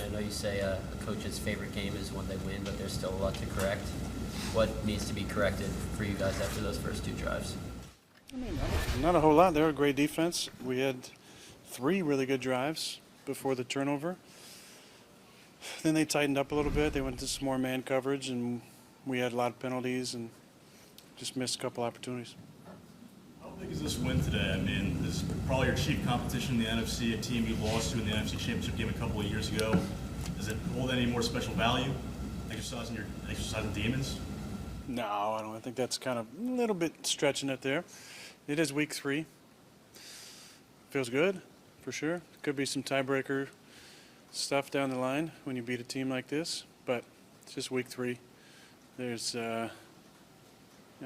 I know you say a coach's favorite game is when they win, but there's still a lot to correct. What needs to be corrected for you guys after those first two drives? I mean, not a whole lot. They were a great defense. We had 3 really good drives before the turnover. Then they tightened up a little bit. They went to some more man coverage, and we had a lot of penalties and just missed a couple opportunities. How big is this win today? I mean, this is probably your chief competition in the NFC, a team you lost to in the NFC Championship game a couple of years ago. Does it hold any more special value, exercising demons? No, I don't. I think that's kind of a little bit stretching it there. It is week 3. Feels good, for sure. Could be some tiebreaker stuff down the line when you beat a team like this, but it's just week 3. There's, I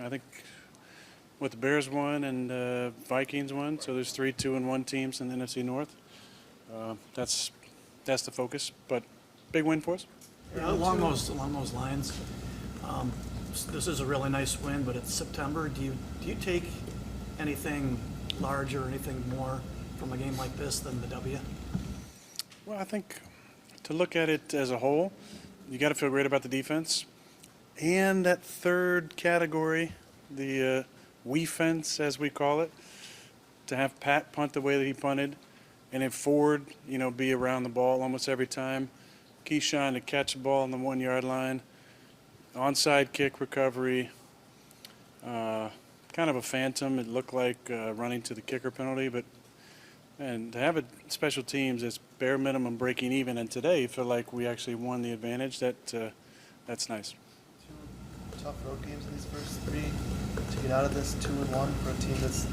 think, what the Bears won and Vikings won, so there's 3 2-1 teams in the NFC North. That's the focus, but big win for us. Yeah, along those lines, this is a really nice win, but it's September. Do you take anything larger or anything more from a game like this than the W? Well, I think to look at it as a whole, you got to feel great about the defense. And that third category, the we-fence, as we call it, to have Pat punt the way that he punted, and then Ford, be around the ball almost every time. Keyshawn to catch the ball on the 1-yard line. Onside kick recovery. Kind of a phantom. It looked like running to the kicker penalty, and to have a special teams that's bare minimum breaking even, and today you feel like we actually won the advantage. That's nice. 2 tough road games in these first 3 to get out of this 2-1 for a team that's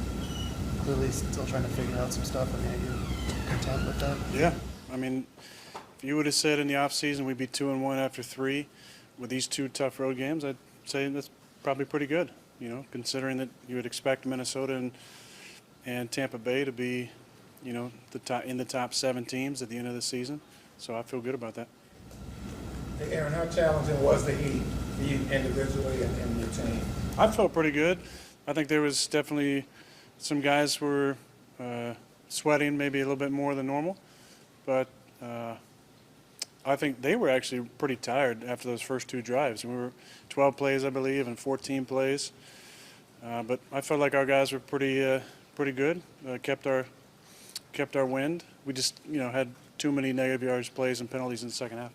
clearly still trying to figure out some stuff. I mean, are you content with that? Yeah. I mean, if you would have said in the offseason we'd be 2-1 after 3 with these 2 tough road games, I'd say that's probably pretty good, considering that you would expect Minnesota and Tampa Bay to be, in the top 7 teams at the end of the season. So I feel good about that. Hey, Aaron, how challenging was the heat for you individually and your team? I felt pretty good. I think there was definitely some guys were sweating maybe a little bit more than normal, but I think they were actually pretty tired after those first 2 drives. We were 12 plays, I believe, and 14 plays. But I felt like our guys were pretty good. Kept our wind. We just had too many negative yards plays and penalties in the second half.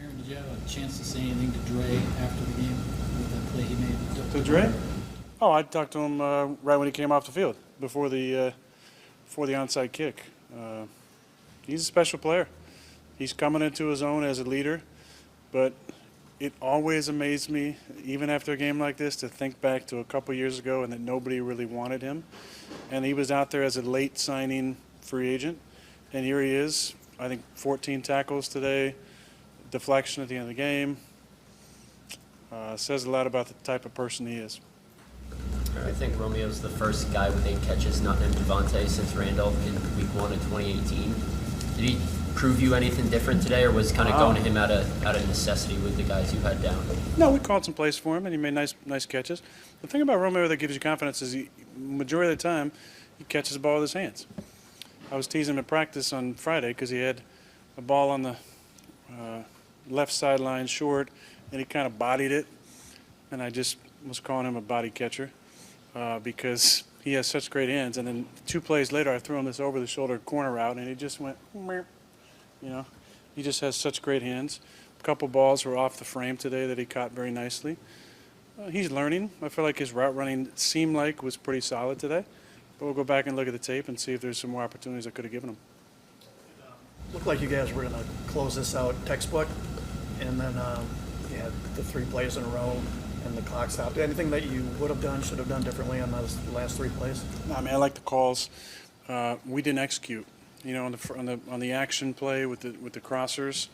Aaron, did you have a chance to say anything to Dre after the game with that play he made? To Dre? Oh, I talked to him right when he came off the field before the onside kick. He's a special player. He's coming into his own as a leader, but it always amazed me, even after a game like this, to think back to a couple years ago and that nobody really wanted him. And he was out there as a late signing free agent, and here he is. I think 14 tackles today, deflection at the end of the game. Says a lot about the type of person he is. I think Romeo's the first guy with 8 catches not named De'Vondre since Randolph in week 1 in 2018. Did he prove you anything different today, or was kind of going to him out of necessity with the guys you had down? No, we called some plays for him, and he made nice catches. The thing about Romeo that gives you confidence is majority of the time he catches the ball with his hands. I was teasing him at practice on Friday because he had a ball on the left sideline short, and he kind of bodied it, and I just was calling him a body catcher because he has such great hands. And then 2 plays later, I threw him this over-the-shoulder corner route, and he just went, he just has such great hands. A couple balls were off the frame today that he caught very nicely. He's learning. I feel like his route running seemed like was pretty solid today. But we'll go back and look at the tape and see if there's some more opportunities I could have given him. Looked like you guys were going to close this out textbook, and then you had the 3 plays in a row, and the clock stopped. Anything that you would have done, should have done differently on those last 3 plays? No, I mean, I like the calls. We didn't execute. On the action play with the crossers,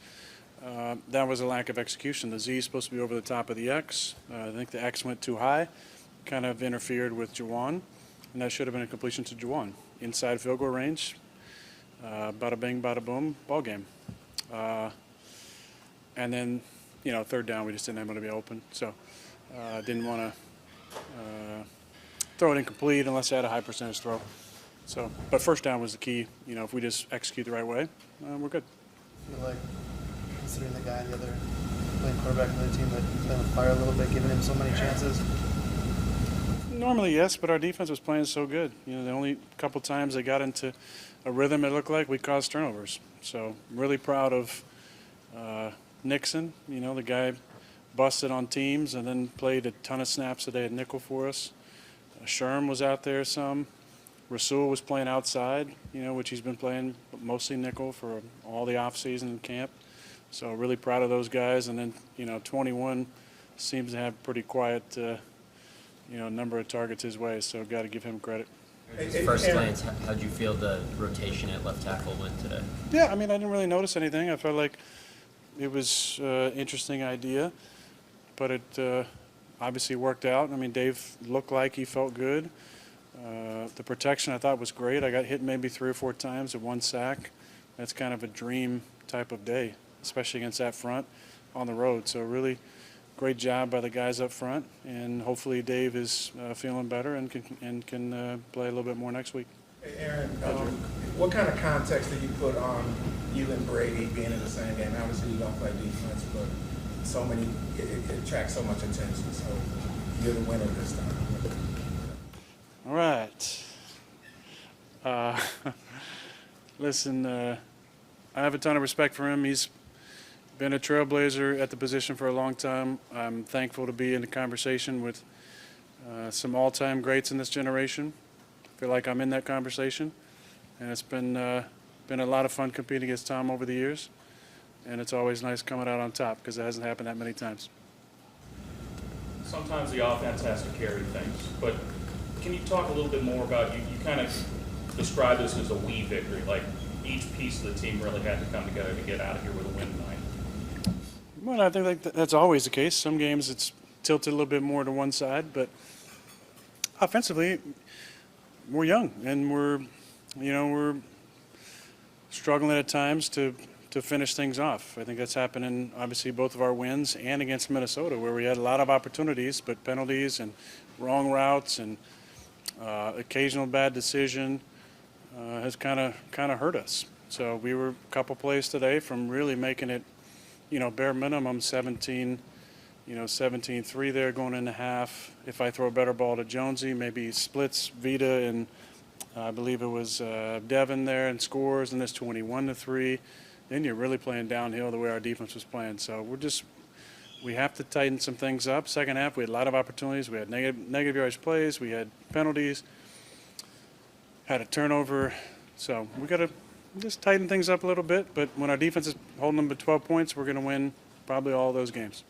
that was a lack of execution. The Z is supposed to be over the top of the X. I think the X went too high, kind of interfered with Juwan, and that should have been a completion to Juwan. Inside field goal range, bada bing, bada boom, ball game. And then, third down, we just didn't have it to be open. So didn't want to throw it incomplete unless I had a high percentage throw. But first down was the key. If we just execute the right way, we're good. I feel like considering the guy, the other playing quarterback of the team that playing with fire a little bit, giving him so many chances? Normally, yes, but our defense was playing so good. You know, the only couple times they got into a rhythm, it looked like we caused turnovers. So, really proud of Nixon. You know, the guy busted on teams and then played a ton of snaps today at nickel for us. Sherm was out there some. Rasul was playing outside, you know, which he's been playing mostly nickel for all the offseason in camp. So really proud of those guys. And then, you know, 21 seems to have pretty quiet, you know, number of targets his way. So got to give him credit. Just first glance, how'd you feel the rotation at left tackle went today? Yeah, I mean, I didn't really notice anything. I felt like it was an interesting idea, but it obviously worked out. I mean, Dave looked like he felt good. The protection I thought was great. I got hit maybe 3 or 4 times at 1 sack. That's kind of a dream type of day, especially against that front on the road. So really great job by the guys up front, and hopefully Dave is feeling better and can play a little bit more next week. Hey, Aaron, what kind of context do you put on you and Brady being in the same game? Obviously, you don't play defense, but it attracts so much attention. So you're the winner this time. All right. Listen, I have a ton of respect for him. He's been a trailblazer at the position for a long time. I'm thankful to be in the conversation with some all-time greats in this generation. I feel like I'm in that conversation, and it's been a lot of fun competing against Tom over the years, and it's always nice coming out on top because it hasn't happened that many times. Sometimes the offense has to carry things, but can you talk a little bit more about, you kind of describe this as a we victory, like each piece of the team really had to come together to get out of here with a win tonight? Well, I think that's always the case. Some games it's tilted a little bit more to one side, but offensively, we're young and we're struggling at times to finish things off. I think that's happened in obviously both of our wins and against Minnesota, where we had a lot of opportunities, but penalties and wrong routes and occasional bad decision has kind of hurt us. So we were a couple plays today from really making it, bare minimum 17-3 there going into half. If I throw a better ball to Jonesy, maybe splits Vita and I believe it was Devin there and scores, and it's 21-3. Then you're really playing downhill the way our defense was playing. So we have to tighten some things up. Second half, we had a lot of opportunities. We had negative yardage plays. We had penalties. Had a turnover. So we got to just tighten things up a little bit. But when our defense is holding them to 12 points, we're going to win probably all those games.